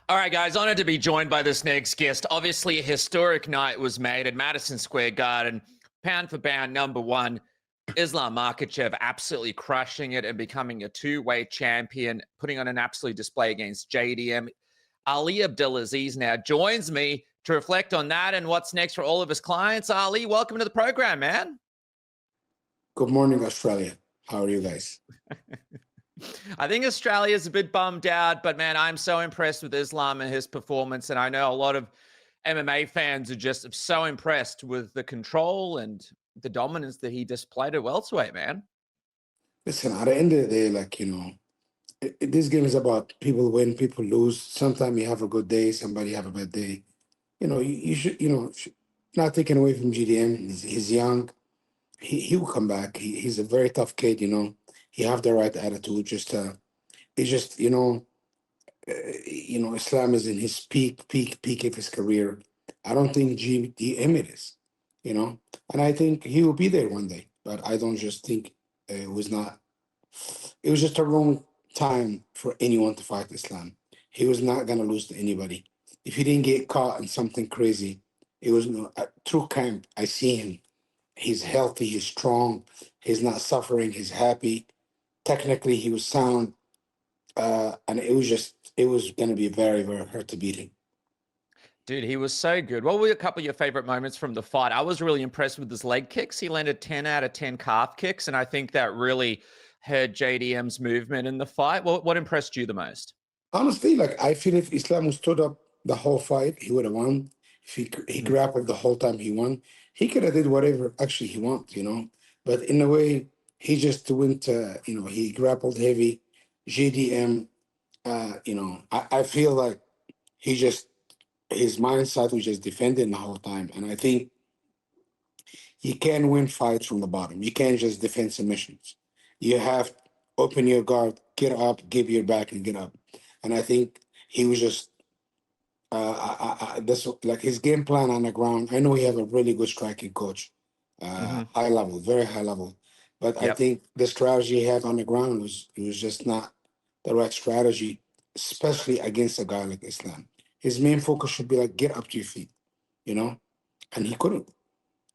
All right, guys, honored to be joined by this next guest. Obviously, a historic night was made at Madison Square Garden. Pound for pound, number one, Islam Makhachev absolutely crushing it and becoming a two-weight champion, putting on an absolute display against JDM. Ali Abdelaziz now joins me to reflect on that and what's next for all of his clients. Ali, welcome to the program, man. Good morning, Australia. How are you guys? I think Australia's a bit bummed out, but man, I'm so impressed with Islam and his performance. And I know a lot of MMA fans are just so impressed with the control and the dominance that he displayed at welterweight, man. Listen, at the end of the day, this game is about people win, people lose. Sometimes you have a good day, somebody have a bad day. You should, not taking away from GDM. He's young. He will come back. He's a very tough kid, He have the right attitude. Islam is in his peak of his career. I don't think GDM it is, and I think he will be there one day. But I don't just think it was just a wrong time for anyone to fight Islam. He was not gonna lose to anybody. If he didn't get caught in something crazy, it was through camp. I see him. He's healthy. He's strong. He's not suffering. He's happy. Technically, he was sound, and it was going to be very, very hard to beat him. Dude, he was so good. What were a couple of your favorite moments from the fight? I was really impressed with his leg kicks. He landed 10 out of 10 calf kicks, and I think that really hurt JDM's movement in the fight. What impressed you the most? Honestly, I feel if Islam stood up the whole fight, he would have won. If he grappled the whole time, he won. He could have did whatever actually he wants, But in a way, he just went, he grappled heavy. JDM, I feel like his mindset was just defending the whole time. And I think you can't win fights from the bottom. You can't just defend submissions. You have to open your guard, get up, give your back, and get up. And I think he was just, this like his game plan on the ground. I know he have a really good striking coach, high level, very high level. But I think the strategy he had on the ground was just not the right strategy, especially against a guy like Islam. His main focus should be get up to your feet, and he couldn't.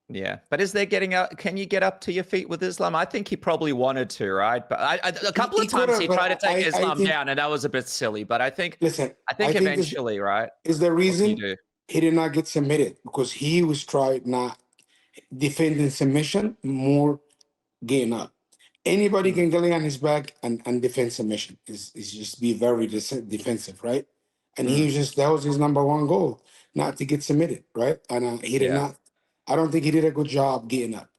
Yeah, but is there getting up? Can you get up to your feet with Islam? I think he probably wanted to, right? But a couple of times he tried to take Islam down, and that was a bit silly. But I think, I think eventually, right? Is the reason he did not get submitted because he was trying not defending submission, more getting up. Anybody can get on his back and defend submission. Is just be very defensive, right? And he was that was his number one goal, not to get submitted, right? And he did not. I don't think he did a good job getting up.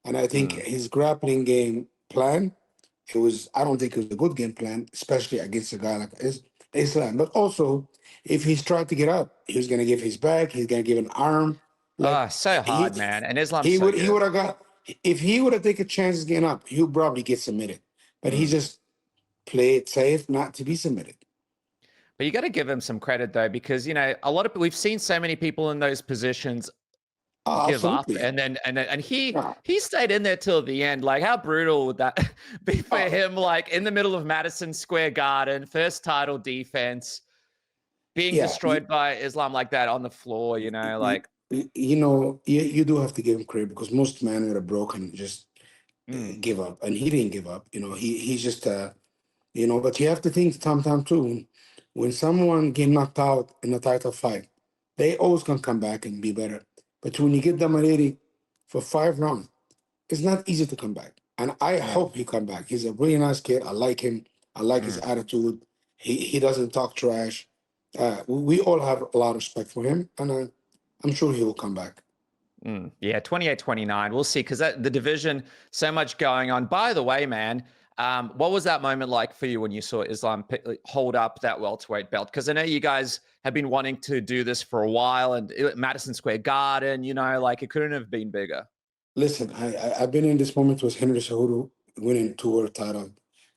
And I think his grappling game plan, I don't think it was a good game plan, especially against a guy like Islam. But also, if he's tried to get up, he was going to give his back, he's going to give an arm. So hard, man. And Islam, he would have got, if he would have taken chances getting up, he would probably get submitted. But he just played safe not to be submitted. But you got to give him some credit, though, because, we've seen so many people in those positions give up, and he stayed in there till the end. How brutal would that be for him? In the middle of Madison Square Garden, first title defense, being destroyed by Islam like that on the floor. You do have to give him credit because most men would have broken, just give up, and he didn't give up. He's just but you have to think sometimes too, when someone get knocked out in a title fight, they always gonna come back and be better. But when you get dominated for 5 rounds, it's not easy to come back. And I hope he come back. He's a really nice kid. I like him. I like his attitude. He doesn't talk trash. We all have a lot of respect for him, and I'm sure he will come back. Yeah, 28-29. We'll see, because the division, so much going on. By the way, man, what was that moment like for you when you saw Islam hold up that welterweight belt? Because I know you guys have been wanting to do this for a while, and Madison Square Garden, it couldn't have been bigger. Listen, I've been in this moment with Henry Cejudo winning 2 world title.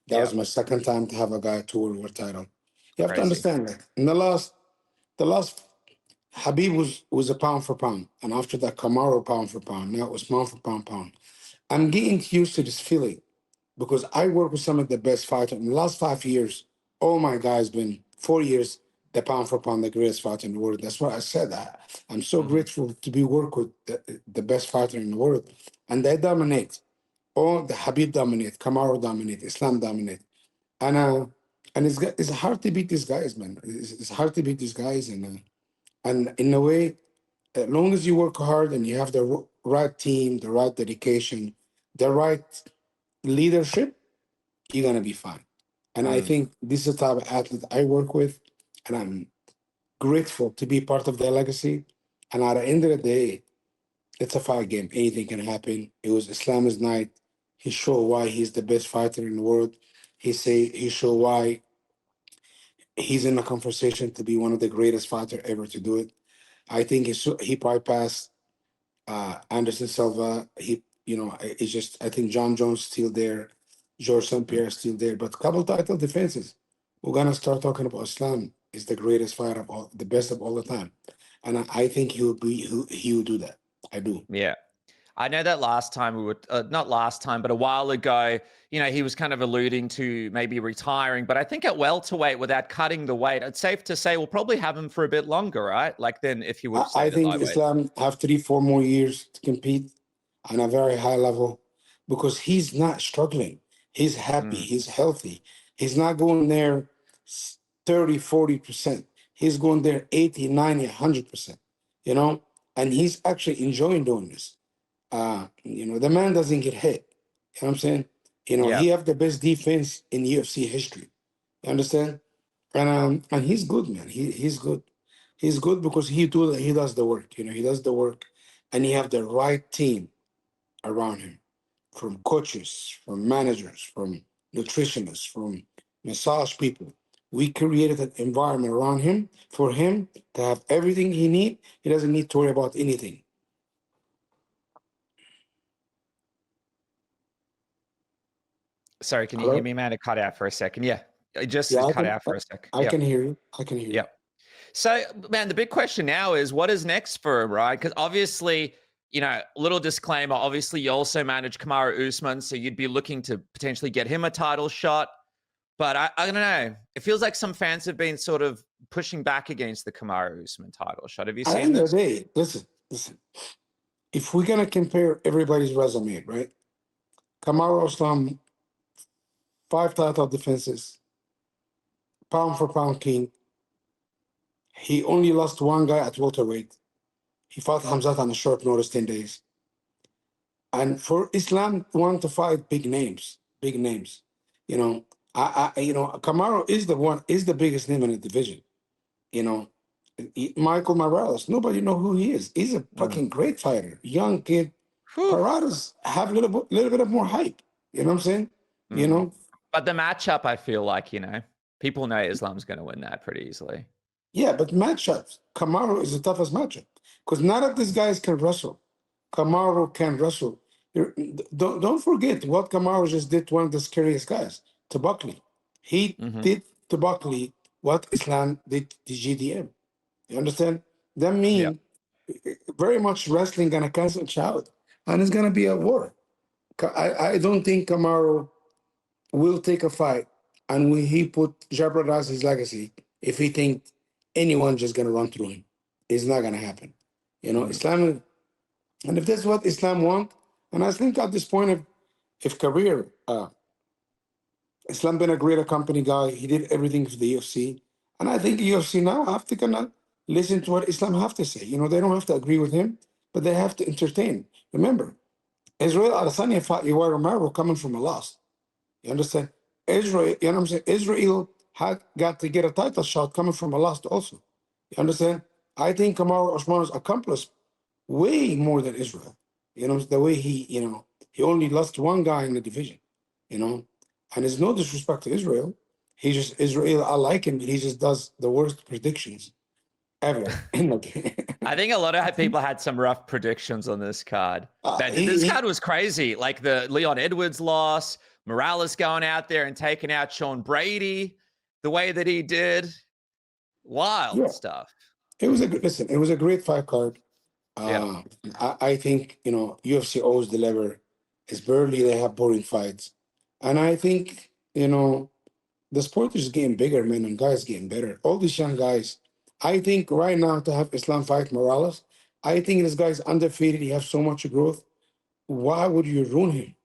That was my second time to have a guy 2 world title. You have to understand that. In the last Khabib was a pound for pound, and after that Kamaru pound for pound. Now it was pound for pound. I'm getting used to this feeling because I work with some of the best fighters in the last 5 years. All my guys been 4 years the pound for pound, the greatest fighter in the world. That's what I said. I'm so grateful to be work with the best fighter in the world, and they dominate. All the Khabib dominate, Kamaru dominate, Islam dominate, and it's hard to beat these guys, man. It's hard to beat these guys, and in a way, as long as you work hard and you have the right team, the right dedication, the right leadership, you're gonna be fine. And I think this is the type of athlete I work with, and I'm grateful to be part of their legacy. And at the end of the day, it's a fight game. Anything can happen. It was Islam's night. He showed why he's the best fighter in the world. He showed why he's in a conversation to be one of the greatest fighter ever to do it. I think he bypassed Anderson Silva. It's just I think John Jones still there, George St. Pierre still there, but couple title defenses. We're gonna start talking about Islam is the greatest fighter of all, the best of all the time, and I think he will do that. I do. Yeah. I know that last time we were, not last time, but a while ago, he was kind of alluding to maybe retiring. But I think at welterweight, without cutting the weight, it's safe to say we'll probably have him for a bit longer, right? Like then if he would I think Islam have 3-4 more years to compete on a very high level because he's not struggling. He's happy. He's healthy. He's not going there 30, 40%. He's going there 80, 90, 100%, and he's actually enjoying doing this. The man doesn't get hit. You know what I'm saying? He have the best defense in UFC history. You understand? And he's good, man. He's good. He's good because he does the work. He does the work, and he have the right team around him, from coaches, from managers, from nutritionists, from massage people. We created an environment around him for him to have everything he need. He doesn't need to worry about anything. Sorry, can you hear me, man? It cut out for a second. Yeah, it just cut out for a second. I can hear you. I can hear you. Yeah. So, man, the big question now is what is next for him, right? Because obviously, little disclaimer, obviously you also manage Kamaru Usman, so you'd be looking to potentially get him a title shot. But I don't know. It feels like some fans have been sort of pushing back against the Kamaru Usman title shot. Have you seen this? At the end of the day, listen. If we're going to compare everybody's resume, right? Kamaru Usman, 5 title defenses, pound for pound king. He only lost 1 guy at welterweight. He fought Hamzat on a short notice, 10 days. And for Islam, want to fight big names. Kamaru is the biggest name in the division. Michael Morales, nobody know who he is. He's a fucking great fighter, young kid. Morales have a little bit of more hype. You know what I'm saying? But the matchup, I feel like, people know Islam's going to win that pretty easily. Yeah, but matchups, Kamaru is the toughest matchup because none of these guys can wrestle. Kamaru can wrestle. Don't forget what Kamaru just did to one of the scariest guys, to Buckley. He did to Buckley what Islam did to GDM. You understand? That means very much wrestling gonna cancel out, and it's gonna be a war. I don't think Kamaru will take a fight, and he jeopardize his legacy if he think anyone just gonna run through him. It's not gonna happen. Islam, and if that's what Islam want, and I think at this point, if career, Islam been a greater company guy. He did everything for the UFC, and I think UFC now have to kind of listen to what Islam have to say. They don't have to agree with him, but they have to entertain. Remember, Israel Adesanya fought Yoel Romero coming from a loss. You understand? Israel, you know what I'm saying? Israel had got to get a title shot coming from a loss also. You understand? I think Kamaru Usman has accomplished way more than Israel. The way he only lost 1 guy in the division, and it's no disrespect to Israel. Israel, I like him, but he just does the worst predictions ever. I think a lot of people had some rough predictions on this card. This card was crazy. Like the Leon Edwards loss, Morales going out there and taking out Sean Brady the way that he did. Wild stuff. It was a great fight card. I think, UFC always deliver. It's barely they have boring fights. And I think, The sport is getting bigger, man, and guys getting better. All these young guys. I think right now to have Islam fight Morales, I think this guy's undefeated. He has so much growth. Why would you ruin him?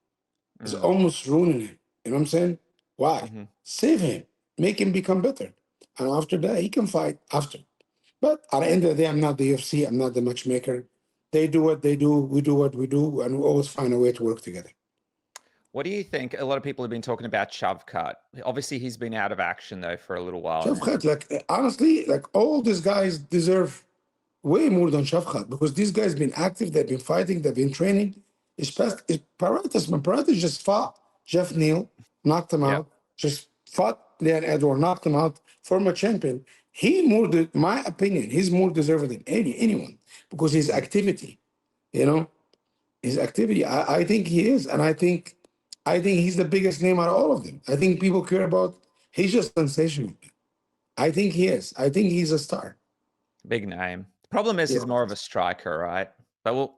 It's almost ruining him. You know what I'm saying? Why? Mm-hmm. Save him. Make him become better. And after that, he can fight after. But at the end of the day, I'm not the UFC. I'm not the matchmaker. They do what they do. We do what we do. And we always find a way to work together. What do you think? A lot of people have been talking about Shavkat. Obviously, he's been out of action, though, for a little while. Shavkat, like, honestly, like, all these guys deserve way more than Shavkat because these guys been active. They've been fighting. They've been training. It's Paratas, man. Paratas just fought Jeff Neal, knocked him out. Just fought Leon Edward, knocked him out. Former champion. My opinion, he's more deserving than anyone because his activity, his activity. I think he is, and I think he's the biggest name out of all of them. I think people care about. He's just sensational. I think he is. I think he's a star. Big name. The problem is he's more of a striker, right? But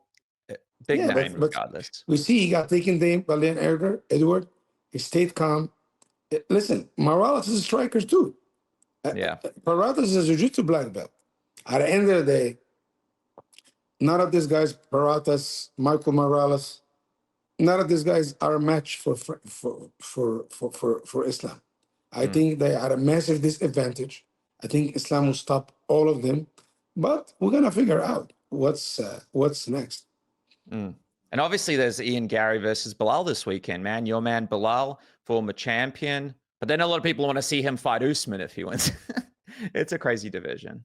big name regardless. We see he got taken down by Leon Edward. He stayed calm. Listen, Morales is a striker too. Paratas is a jiu-jitsu black belt. At the end of the day, none of these guys, Paratas, Michael Morales, none of these guys are a match for Islam. I think they are a massive disadvantage. I think Islam will stop all of them, but we're gonna figure out what's next. And obviously, there's Ian Gary versus Belal this weekend, man. Your man Belal, former champion. But then a lot of people want to see him fight Usman if he wins. It's a crazy division.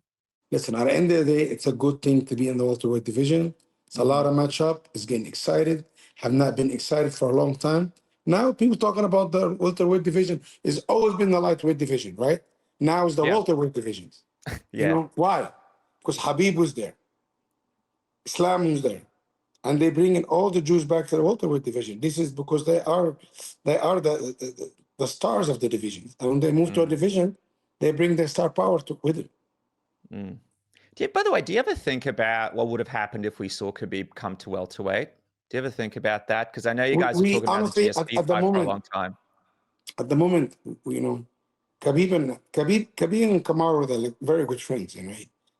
Listen, at the end of the day, it's a good thing to be in the welterweight division. It's a lot of matchup. It's getting excited. Have not been excited for a long time. Now people talking about the welterweight division. It's always been the lightweight division, right? Now it's the welterweight divisions. You know why? Because Khabib was there. Islam was there. And they bring in all the Jews back to the welterweight division. This is because they are the stars of the division. And when they move to a division, they bring their star power with them. By the way, do you ever think about what would have happened if we saw Khabib come to welterweight? Do you ever think about that? Because I know you guys are talking about the GSP fight for a long time. At the moment, Khabib and Kamaru, they're like very good friends.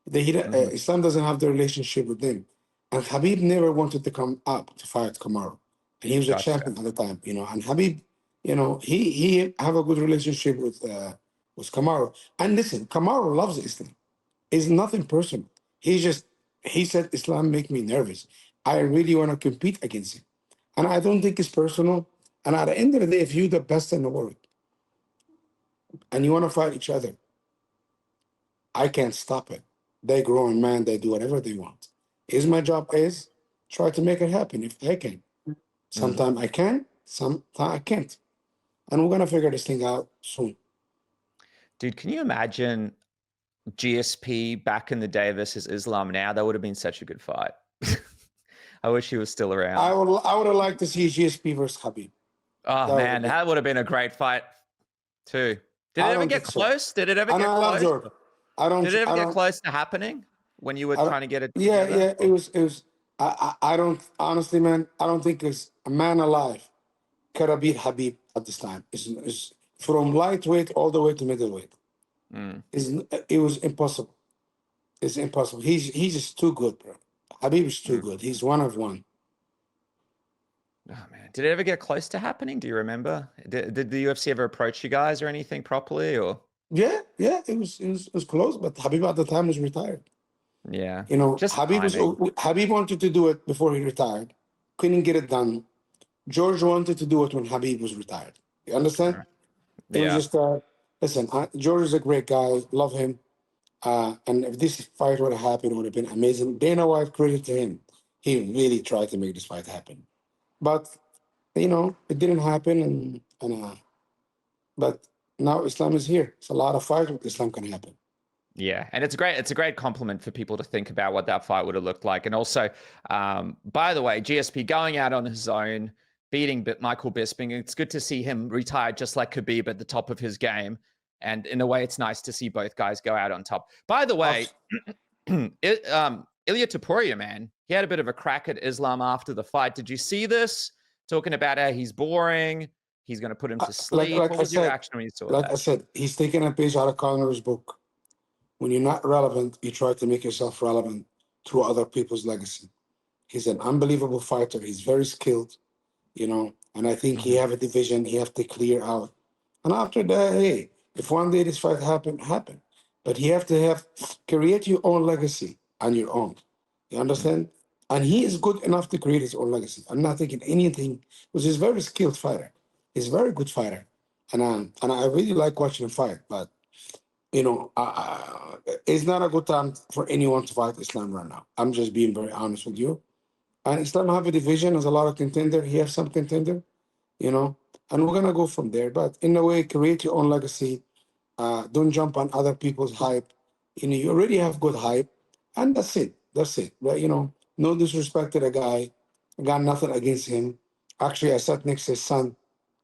Islam doesn't have the relationship with them. And Khabib never wanted to come up to fight Kamaru. And he was a champion at the time, And Khabib, he have a good relationship with Kamaru. And listen, Kamaru loves Islam. It's nothing personal. He said, Islam make me nervous. I really want to compete against him. And I don't think it's personal. And at the end of the day, if you're the best in the world and you want to fight each other, I can't stop it. They grown man, they do whatever they want. My job is try to make it happen if I can. Sometimes I can, sometimes I can't. And we're going to figure this thing out soon. Dude, can you imagine GSP back in the day versus Islam now? That would have been such a good fight. I wish he was still around. I would have liked to see GSP versus Khabib. Oh, man, that would have been a great fight too. Did it ever get close? Did it ever get close? Did it ever get close to happening when you were trying to get it together? Yeah, it was. I don't, honestly, man, I don't think it's a man alive could have beat Khabib at this time. It's from lightweight all the way to middleweight. It was impossible. It's impossible. He's just too good, bro. Khabib is too good. He's one of one. Oh, man. Did it ever get close to happening? Do you remember? Did the UFC ever approach you guys or anything properly? Or Yeah, it was close, but Khabib at the time was retired. Yeah. Just Khabib wanted to do it before he retired. Couldn't get it done. George wanted to do it when Khabib was retired. You understand? It was just, listen, George is a great guy. Love him. And if this fight would have happened, it would have been amazing. Dana White, credit to him. He really tried to make this fight happen. But, it didn't happen. But now Islam is here. It's a lot of fights with Islam can happen. Yeah, and it's a great compliment for people to think about what that fight would have looked like. And also, by the way, GSP going out on his own, beating Michael Bisping. It's good to see him retired just like Khabib at the top of his game. And in a way, it's nice to see both guys go out on top. By the way, Ilia Topuria, man, he had a bit of a crack at Islam after the fight. Did you see this? Talking about how he's boring, he's going to put him to Like sleep? What was your reaction when you saw like that? I said, he's taking a page out of Connor's book. When you're not relevant, you try to make yourself relevant through other people's legacy. He's an unbelievable fighter. He's very skilled, you know, and I think he have a division he have to clear out. And after that, hey, if one day this fight happen. But you have to create your own legacy on your own. You understand? And he is good enough to create his own legacy. I'm not thinking anything, because he's a very skilled fighter. He's a very good fighter. And I really like watching him fight, but you know, it's not a good time for anyone to fight Islam right now. I'm just being very honest with you. And Islam have a division, has a lot of contender. He has some contender, you know, and we're gonna go from there. But in a way, create your own legacy. Don't jump on other people's hype. You know, you already have good hype, and that's it. That's it. But you know, no disrespect to the guy. I got nothing against him. Actually, I sat next to his son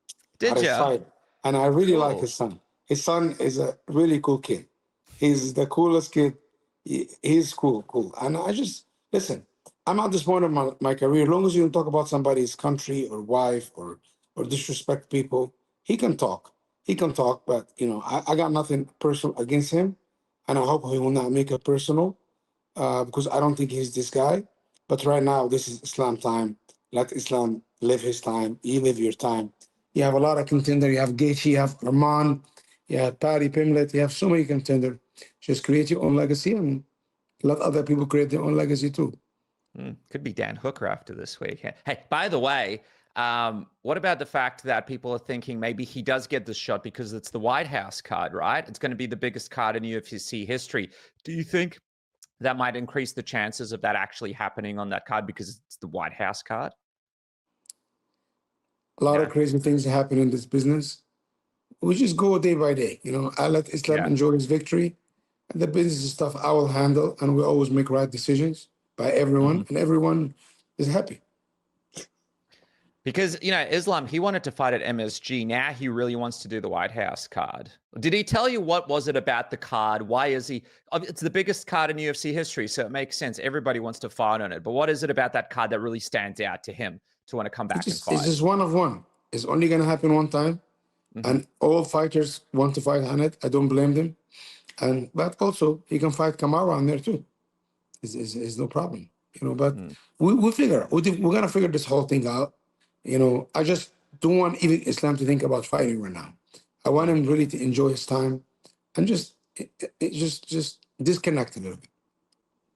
at Did his you? fight, and I really like Cool. his son. His son is a really cool kid. He's the coolest kid. He's cool. And I just listen. I'm at this point of my career. As long as you don't talk about somebody's country or wife or disrespect people, he can talk. He can talk. But you know, I got nothing personal against him, and I hope he will not make it personal because I don't think he's this guy. But right now, this is Islam time. Let Islam live his time. You live your time. You have a lot of contender. You have Gaethje, you have Arman, you have Paddy Pimlet. You have so many contender. Just create your own legacy and let other people create their own legacy too. Could be Dan Hooker after this week. Hey, by the way, what about the fact that people are thinking maybe he does get this shot because it's the White House card, right? It's going to be the biggest card in UFC history. Do you think that might increase the chances of that actually happening on that card because it's the White House card? A lot of crazy things happen in this business. We just go day by day. You know, I let Islam enjoy his victory. And the business stuff I will handle, and we always make right decisions by everyone, and everyone is happy. Because, you know, Islam, he wanted to fight at MSG. Now he really wants to do the White House card. Did he tell you what was it about the card? Why is he? It's the biggest card in UFC history, so it makes sense. Everybody wants to fight on it. But what is it about that card that really stands out to him to want to come back and fight? It's just one of one. It's only going to happen one time. And all fighters want to fight on it. I don't blame them. But also, he can fight Kamaru on there too. It's no problem. You know, but we figure, we're going to figure this whole thing out. You know, I just don't want even Islam to think about fighting right now. I want him really to enjoy his time and just disconnect a little bit.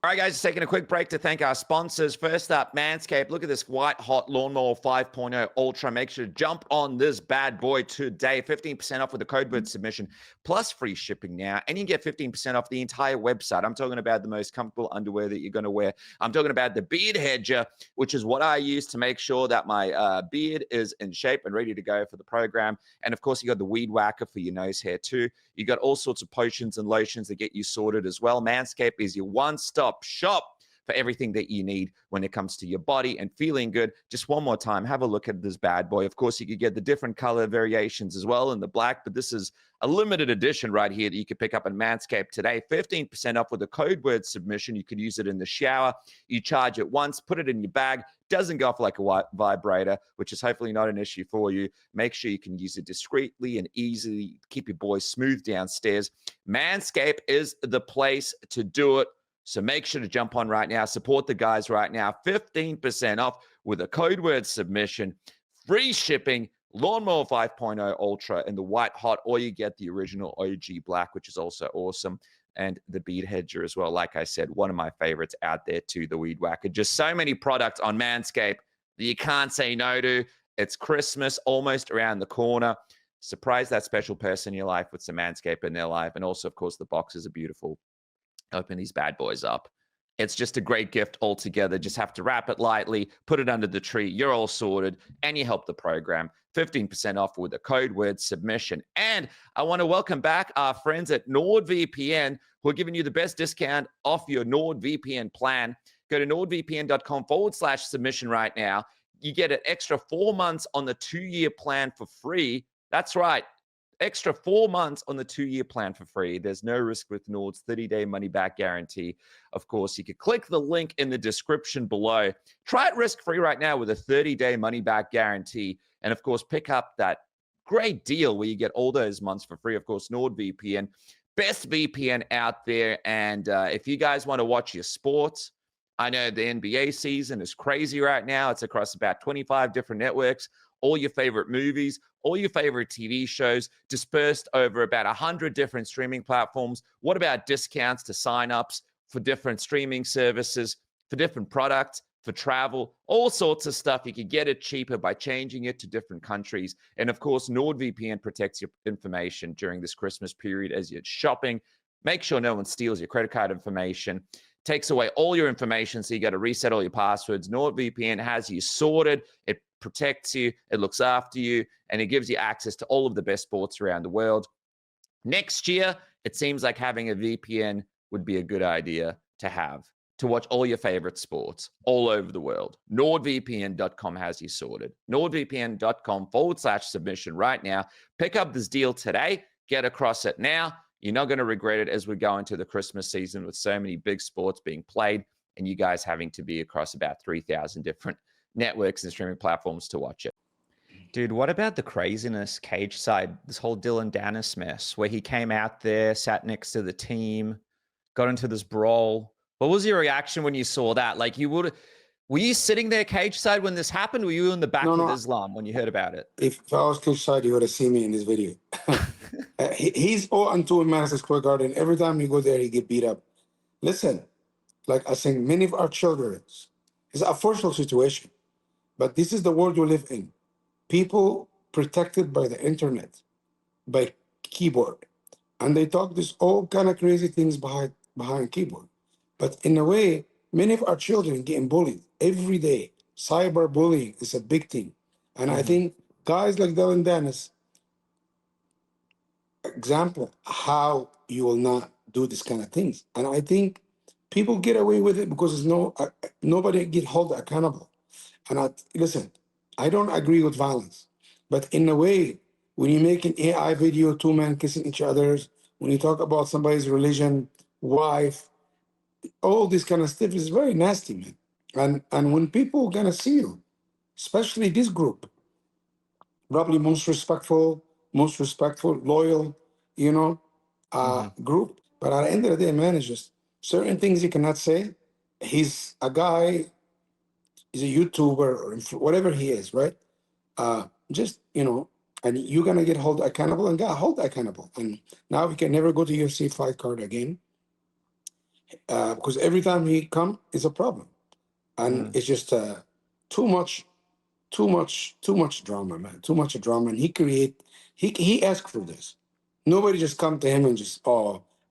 All right, guys, just taking a quick break to thank our sponsors. First up, Manscaped. Look at this white hot lawnmower 5.0 Ultra. Make sure to jump on this bad boy today. 15% off with the code word submission, plus free shipping now. And you can get 15% off the entire website. I'm talking about the most comfortable underwear that you're going to wear. I'm talking about the beard hedger, which is what I use to make sure that my beard is in shape and ready to go for the program. And of course, you got the weed whacker for your nose hair too. You got all sorts of potions and lotions that get you sorted as well. Manscaped is your one-stop shop for everything that you need when it comes to your body and feeling good. Just one more time, have a look at this bad boy. Of course, you could get the different color variations as well in the black, but this is a limited edition right here that you can pick up in Manscaped today. 15% off with the code word submission. You could use it in the shower. You charge it once, put it in your bag. Doesn't go off like a vibrator, which is hopefully not an issue for you. Make sure you can use it discreetly and easily. Keep your boy smooth downstairs. Manscaped is the place to do it. So make sure to jump on right now. Support the guys right now. 15% off with a code word submission. Free shipping. Lawnmower 5.0 Ultra in the white hot, or you get the original OG black, which is also awesome. And the beard hedger as well. Like I said, one of my favorites out there too, the weed whacker. Just so many products on Manscaped that you can't say no to. It's Christmas almost around the corner. Surprise that special person in your life with some Manscaped in their life. And also, of course, the boxes are beautiful. Open these bad boys up. It's just a great gift altogether. Just have to wrap it lightly, put it under the tree. You're all sorted, and you help the program. 15% off with the code word submission. And I want to welcome back our friends at NordVPN, who are giving you the best discount off your NordVPN plan. Go to nordvpn.com/submission right now. You get an extra 4 months on the 2-year plan for free. That's right. Extra 4 months on the 2-year plan for free. There's no risk with Nord's 30-day money-back guarantee. Of course, you could click the link in the description below. Try it risk-free right now with a 30-day money-back guarantee. And, of course, pick up that great deal where you get all those months for free. Of course, NordVPN, best VPN out there. And if you guys want to watch your sports, I know the NBA season is crazy right now. It's across about 25 different networks, all your favorite movies, all your favorite TV shows, dispersed over about 100 different streaming platforms. What about discounts to signups for different streaming services, for different products, for travel, all sorts of stuff? You can get it cheaper by changing it to different countries. And of course, NordVPN protects your information during this Christmas period as you're shopping. Make sure no one steals your credit card information, takes away all your information, so you got to reset all your passwords. NordVPN has you sorted. It protects you, it looks after you, and it gives you access to all of the best sports around the world. Next year, it seems like having a VPN would be a good idea to have, to watch all your favorite sports all over the world. NordVPN.com has you sorted. NordVPN.com/submission right now. Pick up this deal today. Get across it now. You're not going to regret it as we go into the Christmas season with so many big sports being played and you guys having to be across about 3,000 different networks and streaming platforms to watch it. Dude, what about the craziness cage side, this whole Dillon Danis mess where he came out there, sat next to the team, got into this brawl? What was your reaction when you saw that? Like, were you sitting there cage side when this happened? Were you in the back with Islam when you heard about it? If I was cage side, you would have seen me in this video. He's 0-2 in Madison Square Garden. Every time you go there, he get beat up. Listen, like I think many of our children, it's a unfortunate situation, but this is the world we live in. People protected by the internet, by keyboard, and they talk this all kind of crazy things behind keyboard. But in a way, many of our children getting bullied every day. Cyberbullying is a big thing, and I think guys like Dillon Danis, example how you will not do this kind of things. And I think people get away with it because there's nobody get held accountable. And listen, I don't agree with violence, but in a way, when you make an AI video, two men kissing each other, when you talk about somebody's religion, wife, all this kind of stuff is very nasty, man. And when people are gonna see you, especially this group, probably most respectful, loyal, group. But at the end of the day, man, it's just certain things you cannot say. He's a guy, he's a YouTuber or whatever he is, right? And you're gonna get held accountable and got held accountable. And now he can never go to UFC fight card again. Because every time he come, it's a problem. And it's just too much drama, man. Too much drama. And he asked for this. Nobody just come to him and just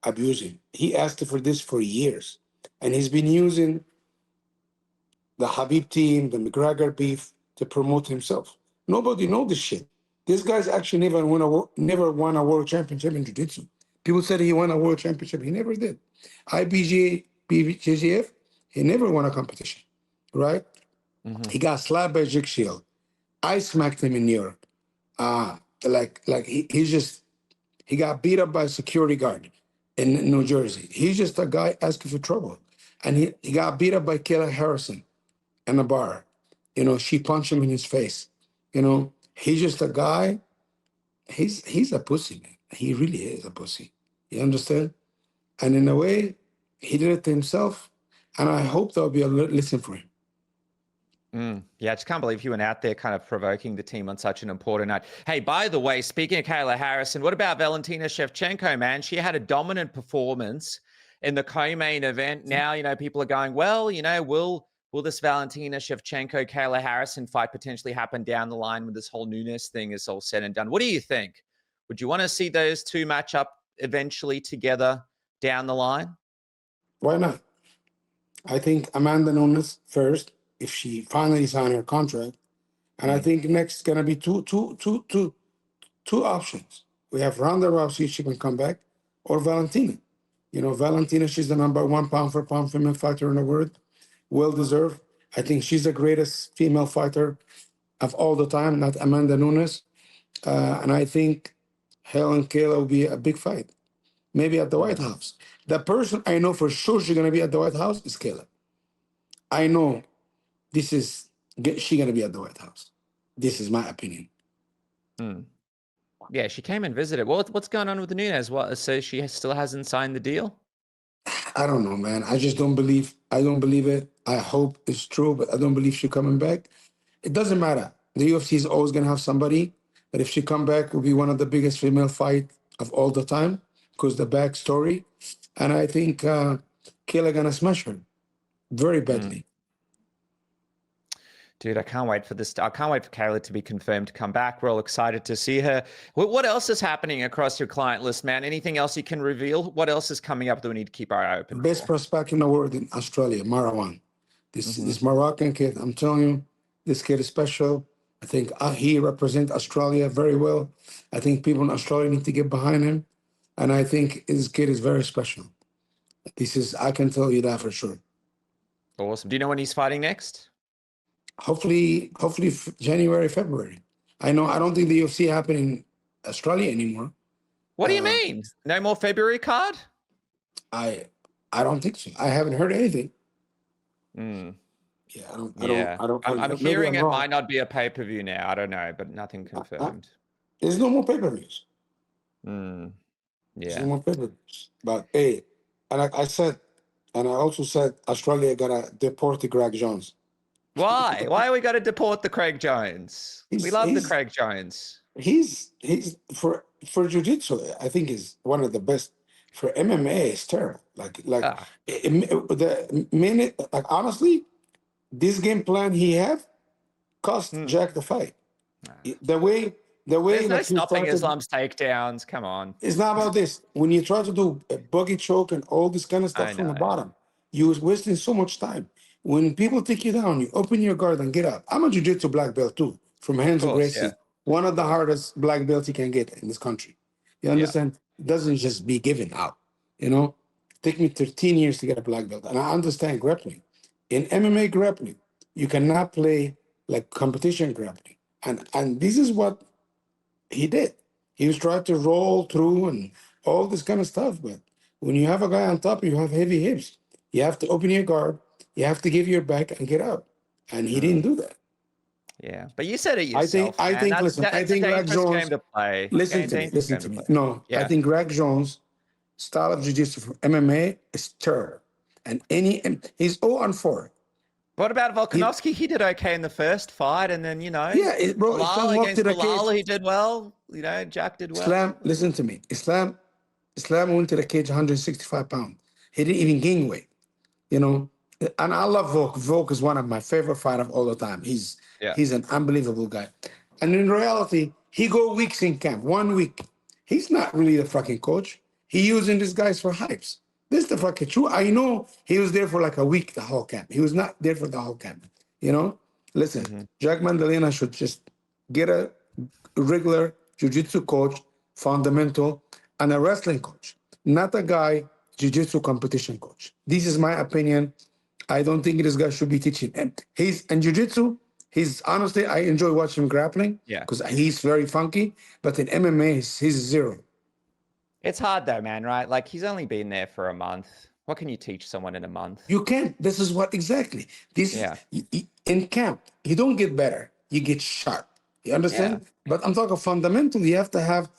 abuse him. He asked for this for years. And he's been using the Khabib team, the McGregor beef to promote himself. Nobody know this shit. This guy's actually never won a world championship in jiu-jitsu. People said he won a world championship. He never did. IBJ, BJJF, he never won a competition, right? He got slapped by Jake Shield. I smacked him in Europe. He got beat up by a security guard in New Jersey. He's just a guy asking for trouble. And he got beat up by Kayla Harrison in a bar. She punched him in his face. He's just a guy. He's a pussy, man. He really is a pussy. You understand? And in a way, he did it to himself. And I hope there'll be a listen for him. Yeah, I just can't believe he went out there kind of provoking the team on such an important night. Hey, by the way, speaking of Kayla Harrison, what about Valentina Shevchenko, man? She had a dominant performance in the co-main event. Now, people are going, well, will this Valentina Shevchenko, Kayla Harrison fight potentially happen down the line when this whole Nunes thing is all said and done? What do you think? Would you want to see those two match up eventually together down the line? Why not? I think Amanda Nunes first, if she finally signed her contract. And I think next going to be two options. We have Ronda Rousey, she can come back, or Valentina. Valentina, she's the #1 pound-for-pound female fighter in the world. Well-deserved. I think she's the greatest female fighter of all the time, not Amanda Nunes. And I think Helen Kayla will be a big fight. Maybe at the White House. The person I know for sure she's going to be at the White House is Kayla. I know she's going to be at the White House. This is my opinion. Yeah, she came and visited. What's going on with the Nunes? What? So she still hasn't signed the deal? I don't know, man. I just don't believe. I don't believe it. I hope it's true, but I don't believe she's coming back. It doesn't matter. The UFC is always gonna have somebody. But if she come back, it will be one of the biggest female fight of all the time because the backstory. And I think Kayla gonna smash her very badly. Dude, I can't wait for this. I can't wait for Kayla to be confirmed to come back. We're all excited to see her. What else is happening across your client list, man? Anything else you can reveal? What else is coming up that we need to keep our eye open Best for? prospect in the world in Australia, Merouane. This Moroccan kid, I'm telling you, this kid is special. I think he represents Australia very well. I think people in Australia need to get behind him. And I think this kid is very special. I can tell you that for sure. Awesome. Do you know when he's fighting next? Hopefully January, February. I don't think the UFC happen in Australia anymore. What do you mean? No more February card? I don't think so. I haven't heard anything. Yeah, I don't. I'm hearing it might not be a pay-per-view now. I don't know, but nothing confirmed. There's no more pay-per-views. Yeah. There's no more pay-per-views. But hey, and I said, and I also said Australia gotta deport the Greg Jones. Why? Why we got to deport the Craig Jones? We love the Craig Jones. He's for jiu-jitsu, I think is one of the best. For MMA, it's terrible. The minute, like honestly, this game plan he have cost Jack the fight. The way There's no stopping Islam's takedowns. Come on. It's not about this. When you try to do a buggy choke and all this kind of stuff from the bottom, you're wasting so much time. When people take you down, you open your guard and get up. I'm a jiu-jitsu black belt too, from Hands of Gracie. Yeah. One of the hardest black belts you can get in this country. You understand? It doesn't just be given out. You know, take me 13 years to get a black belt. And I understand grappling. In MMA grappling, you cannot play like competition grappling. And this is what he did. He was trying to roll through and all this kind of stuff. But when you have a guy on top, you have heavy hips. You have to open your guard. You have to give your back and get up. And he didn't do that. Yeah, but you said it yourself. I think Greg Jones. Listen to me. No, I think Greg Jones' style of jiu-jitsu from MMA is terrible. And he's 0-4. What about Volkanovski? He did okay in the first fight, and then Islam against Belal, he did well. Jack did well. Islam, listen to me. Islam went to the cage 165 pounds. He didn't even gain weight. And I love Volk. Volk is one of my favorite fighters of all the time. He's an unbelievable guy. And in reality, he go weeks in camp, 1 week. He's not really the fucking coach. He using these guys for hypes. This is the fucking truth. I know he was there for like a week, the whole camp. He was not there for the whole camp. Listen, Jack Mandalena should just get a regular jiu-jitsu coach, fundamental, and a wrestling coach. Not a guy, jiu-jitsu competition coach. This is my opinion. I don't think this guy should be teaching. And jiu-jitsu, honestly, I enjoy watching him grappling because he's very funky. But in MMA, he's zero. It's hard though, man, right? Like he's only been there for a month. What can you teach someone in a month? You can't. This is what exactly. In camp, you don't get better. You get sharp. You understand? Yeah. But I'm talking fundamentally, you have to have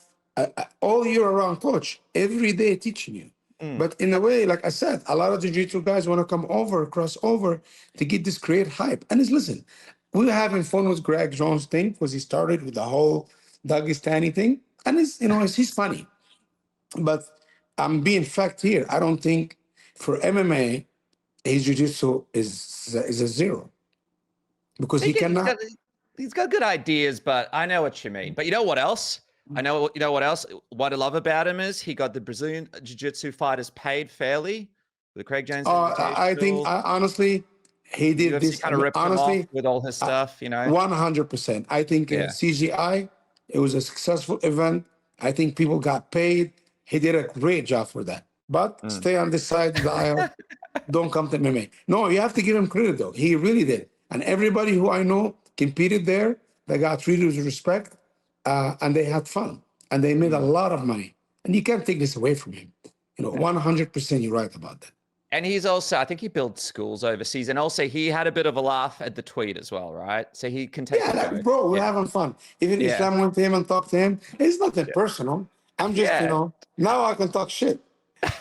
all year round coach every day teaching you. But in a way, like I said, a lot of jiu-jitsu guys want to come over, cross over to get this great hype. And listen, we're having fun with Greg Jones' thing because he started with the whole Dagestani thing. And he's funny. But I'm being fact here. I don't think for MMA, his jiu-jitsu is a zero. Because he cannot... He's got good ideas, but I know what you mean. But you know what else? What else? What I love about him is he got the Brazilian jiu-jitsu fighters paid fairly. The Craig Jones. I think honestly, he did this. Kind of ripped him off with all his stuff. 100%. I think in CGI, it was a successful event. I think people got paid. He did a great job for that. But stay on this side of the aisle. Don't come to MMA. No, you have to give him credit though. He really did. And everybody who I know competed there, they got treated with respect. And they had fun, and they made a lot of money. And you can't take this away from him. 100% you're right about that. And he's also, I think he builds schools overseas. And also he had a bit of a laugh at the tweet as well, right? So he can take a joke. Bro, we're having fun. Even Islam went to him and talked to him. It's nothing personal. I'm just, now I can talk shit.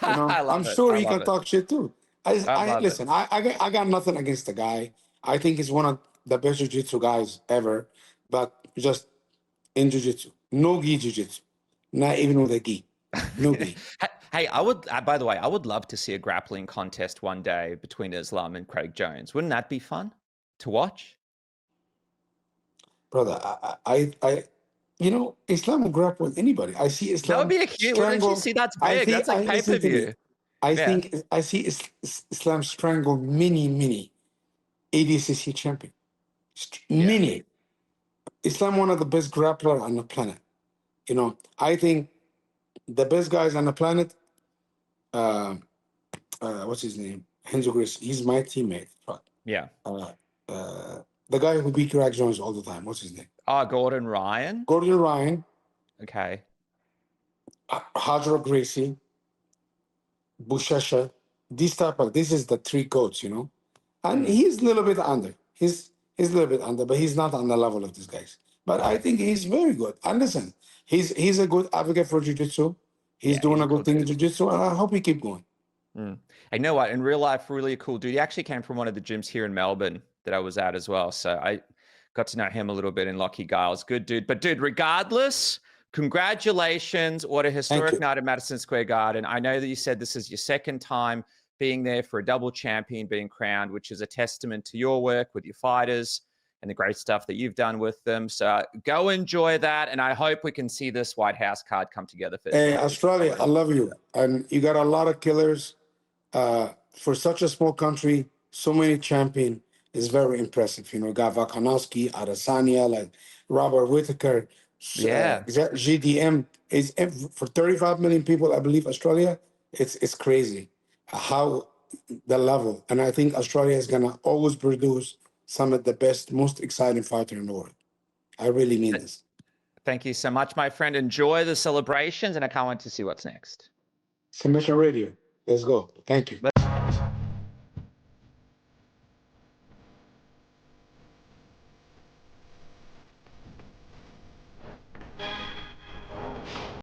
I'm sure he can talk shit too. Listen, I got nothing against the guy. I think he's one of the best jiu-jitsu guys ever, but just in jiu-jitsu. No gi jiu-jitsu. Not even with a gi. No gi. Hey, by the way, I would love to see a grappling contest one day between Islam and Craig Jones. Wouldn't that be fun to watch? Brother, Islam will grapple with anybody. I see Islam. That would be a cute. Wouldn't you see that's big? That's like pay-per-view. I see Islam strangle many ADCC champion. Many. Islam, one of the best grapplers on the planet. I think the best guys on the planet, what's his name? Henzo Gracie. He's my teammate. Yeah. The guy who beat Craig Jones all the time. What's his name? Gordon Ryan. Gordon Ryan. Okay. Hadra Gracie. Bushasha. This is the three coats, And he's a little bit under. He's a little bit under, but he's not on the level of these guys. But I think he's very good. And listen, he's a good advocate for jiu-jitsu. He's doing a good thing in jiu-jitsu, and I hope he keep going. And you know what? In real life, really cool dude. He actually came from one of the gyms here in Melbourne that I was at as well. So I got to know him a little bit in Lockie Giles. Good dude. But dude, regardless, congratulations. What a historic night at Madison Square Garden. I know that you said this is your second time being there for a double champion being crowned, which is a testament to your work with your fighters and the great stuff that you've done with them. So go enjoy that. And I hope we can see this White House card come together. Hey, Australia, I love you. And you got a lot of killers. For such a small country, so many champions is very impressive. Got Volkanovski, Adesanya, like Robert Whittaker. GDM is for 35 million people, I believe, Australia. It's crazy how the level. And I think Australia is going to always produce some of the best, most exciting fighter in the world. I really mean this. Thank you so much, my friend. Enjoy the celebrations, and I can't wait to see what's next. Submission Radio. Let's go. Thank you.